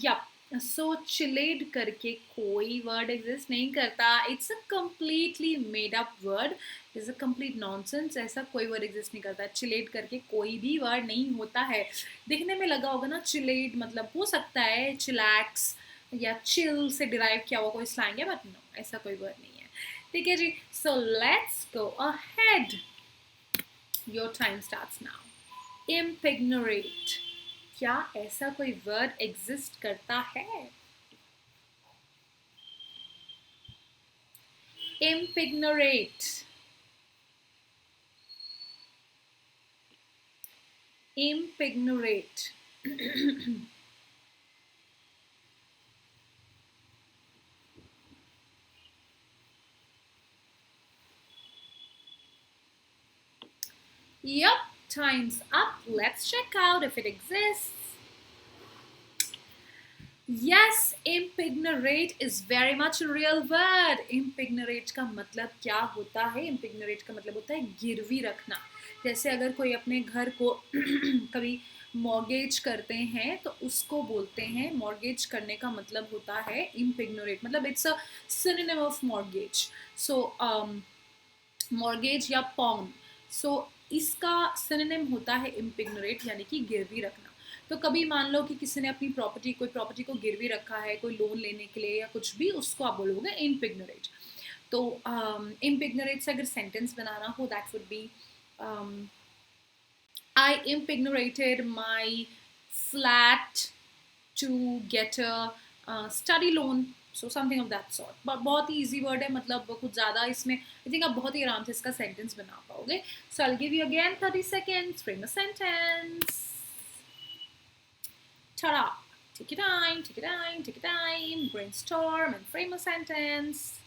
Yep. So chilled करके कोई वर्ड एग्जिस्ट नहीं करता. It's a completely made up word. It's a complete nonsense. ऐसा कोई वर्ड एग्जिस्ट नहीं करता. Chilled करके कोई भी वर्ड नहीं होता है. देखने में लगा होगा ना, chilled मतलब हो सकता है chillax या chill से डिराइव किया हुआ कोई स्लैंग है, बट नो, ऐसा कोई वर्ड नहीं है. ठीक है जी. So let's go ahead. Your time starts now. Impigrate. क्या ऐसा कोई वर्ड एग्जिस्ट करता है? Impigrate. Impigrate. Yup, time's up. Let's check out if it exists. Yes, impigrate is very much a real word. Impigrate का मतलब क्या होता है? Impigrate का मतलब होता है गिरवी रखना. जैसे अगर कोई अपने घर को कभी मॉर्गेज करते हैं तो उसको बोलते हैं, मॉर्गेज करने का मतलब होता है impigrate, मतलब it's a synonym of mortgage. So mortgage या पॉन, सो इसका सिनोनिम होता है impigrate, यानी कि गिरवी रखना. तो कभी मान लो कि किसी ने अपनी कोई प्रॉपर्टी को गिरवी रखा है कोई लोन लेने के लिए या कुछ भी, उसको आप बोलोगे impigrate. तो impigrate से अगर सेंटेंस बनाना हो, that would be I impignorated my flat to get a study loan. So something of that sort. बहुत ही easy word है, मतलब कुछ ज़्यादा इसमें I think आप बहुत ही आराम से इसका सेंटेंस बना पाओगे. So I'll give you again 30 seconds. Frame a sentence. Ta-da! Take your time. Brainstorm and frame a sentence.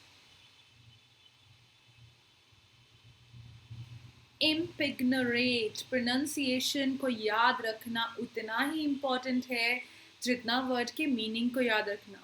Impigrate. Pronunciation को याद रखना उतना ही important है जितना वर्ड के मीनिंग को याद रखना,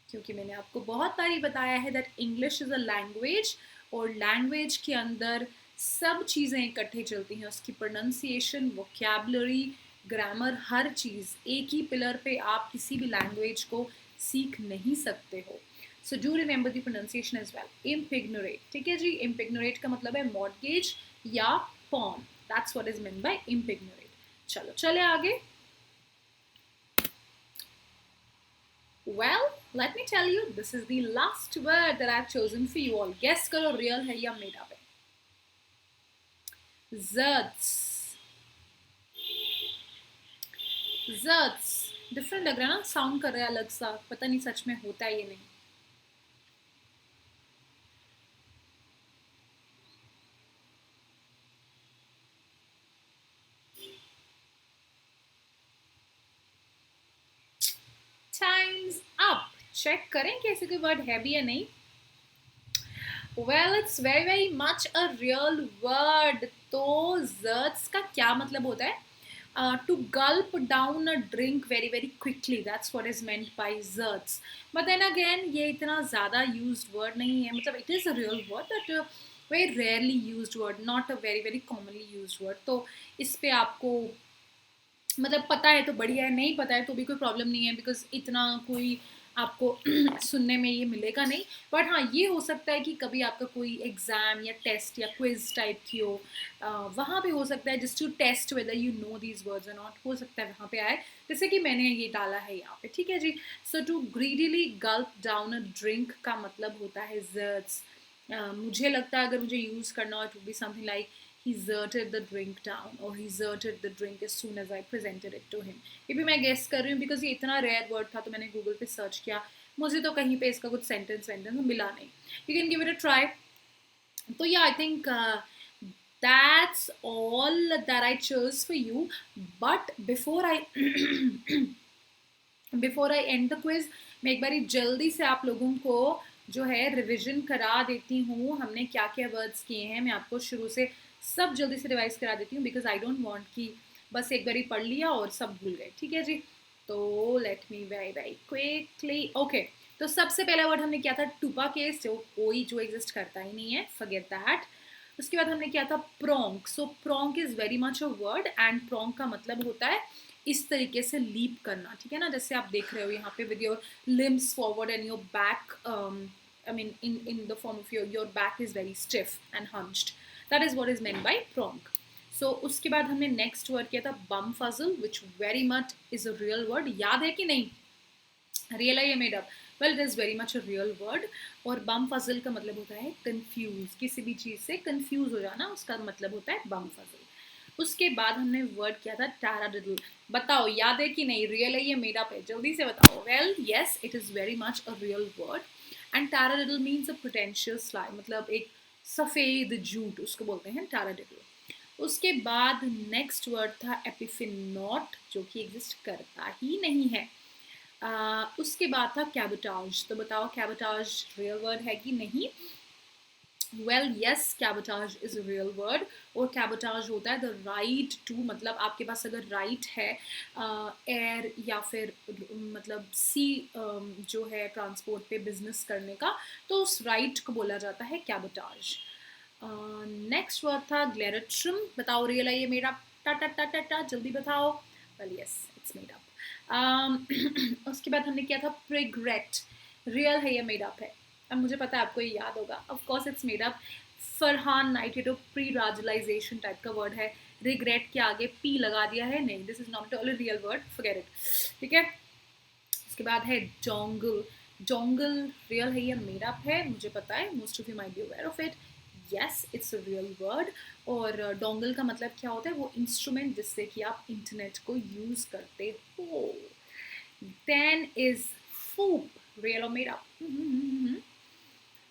क्योंकि मैंने आपको बहुत बारी बताया है that English is a language, और लैंग्वेज के अंदर सब चीज़ें इकट्ठे चलती हैं, उसकी प्रोनाउंसिएशन, वोकैबुलरी, ग्रामर, हर चीज़ एक ही पिलर पे आप किसी भी लैंग्वेज को सीख नहीं सकते हो. So do remember the pronunciation as well. Impignorate, ठीक है जी. इम्पिग्नोरेट का मतलब है मॉर्गेज या pawn. That's what is mean by impignorate. चलो चले आगे. Well, let me tell you, this is the last word that I've chosen for you all. Guess करो real है या made up है. Zerts. Zerts. Different लग रहा है ना, साउंड कर रहा है अलग सा, पता नहीं सच में होता है ये नहीं. Time's up. चेक करें कि ऐसे कोई वर्ड है भी या नहीं. Well, it's very very much a real word. तो zerts का क्या मतलब होता है? To gulp down a drink very very quickly. That's what is meant by zerts. But then again, ये इतना ज़्यादा used word नहीं है. मतलब it is a real word, but very rarely used word, not a very very commonly used word. तो इस पे आपको मतलब पता है तो बढ़िया है, नहीं पता है तो भी कोई प्रॉब्लम नहीं है, बिकॉज इतना कोई आपको सुनने में ये मिलेगा नहीं. बट हाँ, ये हो सकता है कि कभी आपका कोई एग्ज़ाम या टेस्ट या क्विज टाइप की हो, वहाँ पे हो सकता है just to test whether you know these words और नॉट, हो सकता है वहाँ पे आए, जैसे कि मैंने ये डाला है यहाँ पे. ठीक है जी. So to greedily gulp down a drink का मतलब होता है जर्ट्स. मुझे लगता है अगर मुझे यूज़ करना हो, it would be something like he zerted the drink down or he zerted the drink as soon as I presented it to him. ये भी मैं गेस कर रही हूँ बिकॉज ये इतना रेयर वर्ड था, तो मैंने गूगल पे सर्च किया, मुझे तो कहीं पे इसका कुछ सेंटेंस मिला नहीं. You can give it a try. तो या I think that's all that I chose for you. But before I end the quiz, मैं एक बारी जल्दी से आप लोगों को जो है रिविजन करा देती हूँ. हमने क्या क्या वर्ड्स किए हैं मैं आपको शुरू से सब जल्दी से रिवाइज करा देती हूँ, बिकॉज आई डोंट वांट कि बस एक बारी पढ़ लिया और सब भूल गए. ठीक है जी. तो late me very very quickly. Okay, तो सबसे पहला वर्ड हमने किया था टूपा केस, जो एग्जिस्ट करता ही नहीं है, फॉरगेट दैट. उसके बाद हमने किया था pronk. So pronk is very much a word, and pronk का मतलब होता है इस तरीके से लीप करना. ठीक है ना, जैसे आप देख रहे हो यहाँ पे with your limbs forward and your back, I mean in the form of your back is very stiff and hunched. That is what is meant by pronk. So उसके बाद हमने next word किया था bumfuzzle, which very much is a real word. याद है कि नहीं? Real है या made up? Well, it is very much a real word. और bumfuzzle का मतलब होता है confuse, किसी भी चीज़ से confuse हो जाना, उसका मतलब होता है bumfuzzle. उसके बाद हमने वर्ड किया था taradiddle. बताओ याद है कि नहीं? रियल है या मेड अप है? जल्दी से बताओ. Well yes, it is very much a real word. And taradiddle means a potential lie, मतलब एक सफ़ेद झूठ, उसको बोलते हैं taradiddle. उसके बाद नेक्स्ट वर्ड था एपिफिनॉट, जो कि एग्जिस्ट करता ही नहीं है. उसके बाद था कैबोटाज. तो बताओ कैबोटाज रियल वर्ड है कि नहीं? Well yes, cabotage is a real word. और कैबोटाज होता है द राइट टू, मतलब आपके पास अगर राइट है एयर या फिर मतलब सी जो है ट्रांसपोर्ट पे बिजनेस करने का, तो उस राइट को बोला जाता है कैबोटाज. नेक्स्ट वर्ड था ग्लेरेट्रम. बताओ रियल है ये मेड अप? टा टा टा टा टा, जल्दी बताओ. Well yes, it's made up. उसके बाद हमने किया था प्रिग्रेट. रियल है या मेड अप है? अब मुझे पता है आपको ये याद होगा. Of course it's made up. फरहान नाइटेडो प्री राजलाइजेशन टाइप का वर्ड है. रिग्रेट के आगे पी लगा दिया है, नहीं, this is not all real word, forget it. ठीक है. उसके बाद है डोंगल. डोंगल रियल है या मेड अप है? मुझे पता है, most of you might be aware of it. Yes, it's a real word. और डोंगल का मतलब क्या होता है? वो इंस्ट्रूमेंट जिससे कि आप इंटरनेट को यूज करते हो. Then is foop. रियल और made up?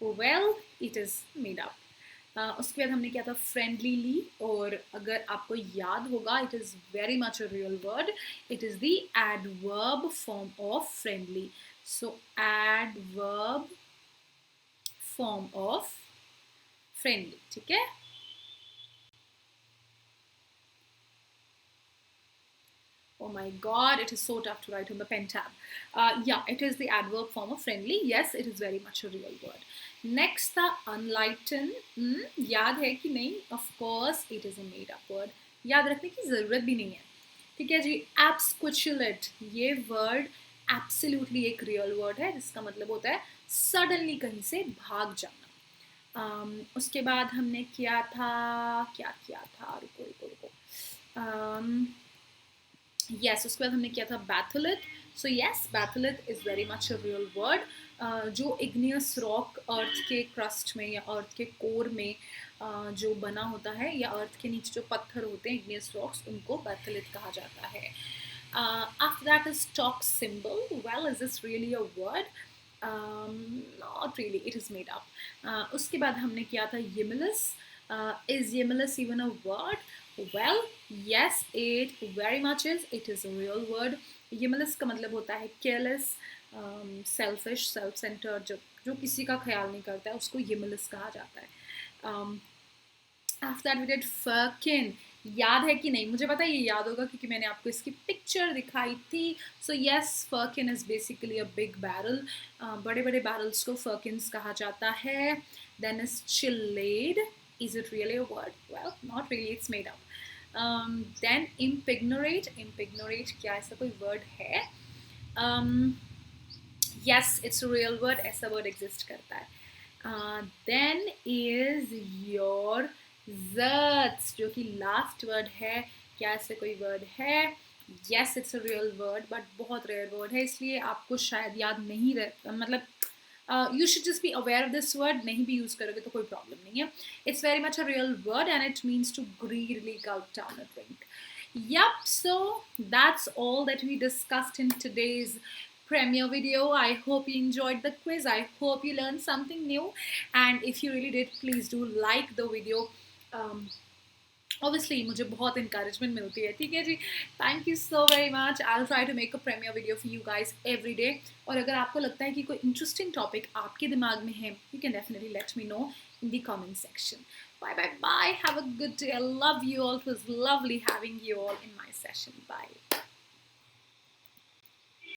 Well, it is made up. उसके बाद हमने किया था फ्रेंडलीली, और अगर आपको याद होगा, it is very much a real word. It is the adverb form of friendly. So adverb form of friendly. ठीक है. Oh my god, it is so tough to write on the pen tab. Yeah, it is the adverb form of friendly. Yes, it is very much a real word. Next the unlighten. याद है कि नहीं? Of course, it is a made up word. याद रखने की ज़रूरत भी नहीं है. ठीक है जी. Absquatulate, ये word absolutely एक real word है जिसका मतलब होता है suddenly कहीं से भाग जाना. उसके बाद हमने किया था, क्या किया था, रुको रुको रुको. Yes, उसके बाद हमने किया था batholith. So yes, batholith is very much a real word. जो igneous rock अर्थ के क्रस्ट में या अर्थ के कोर में जो बना होता है या अर्थ के नीचे जो पत्थर होते हैं igneous rocks, उनको batholith कहा जाता है. After that is stock symbol. Well, is this really a word? Not really, it is made up. उसके बाद हमने किया था Yimulus. Is Yimulus even a word? Well, yes, it very much is. It is a real word. Yimulus का मतलब होता है careless, selfish, self-centered, जो किसी का ख्याल नहीं करता है उसको Yimulus कहा जाता है. After that we did Firkin. याद है कि नहीं? मुझे पता है ये याद होगा क्योंकि मैंने आपको इसकी पिक्चर दिखाई थी. So yes, Firkin is basically a big barrel. बड़े बड़े barrels को Firkins कहा जाता है. Then is Chillade. Is it really a word? Well, not really. It's made up. Then impignorate. Impignorate क्या ऐसा कोई word है? Yes, it's a real word. ऐसा word exist करता है. Then is your zerts, जो कि last word है. क्या ऐसे कोई word है? Yes, it's a real word, but बहुत rare word है, इसलिए आपको शायद याद नहीं रह, मतलब you should just be aware of this word. नहीं भी use करोगे तो कोई problem नहीं है. It's very much a real word and it means to greedily gulp down a drink. Yup, so that's all that we discussed in today's premiere video. I hope you enjoyed the quiz. I hope you learned something new. And if you really did, please do like the video. Obviously मुझे बहुत encouragement मिलती है. ठीक है जी. Thank you so very much. I'll try to make a premiere video for you guys every day. और अगर आपको लगता है कि कोई interesting topic आपके दिमाग में है, you can definitely let me know in the comment section. Bye bye bye. Have a good day. I love you all. It was lovely having you all in my session. Bye.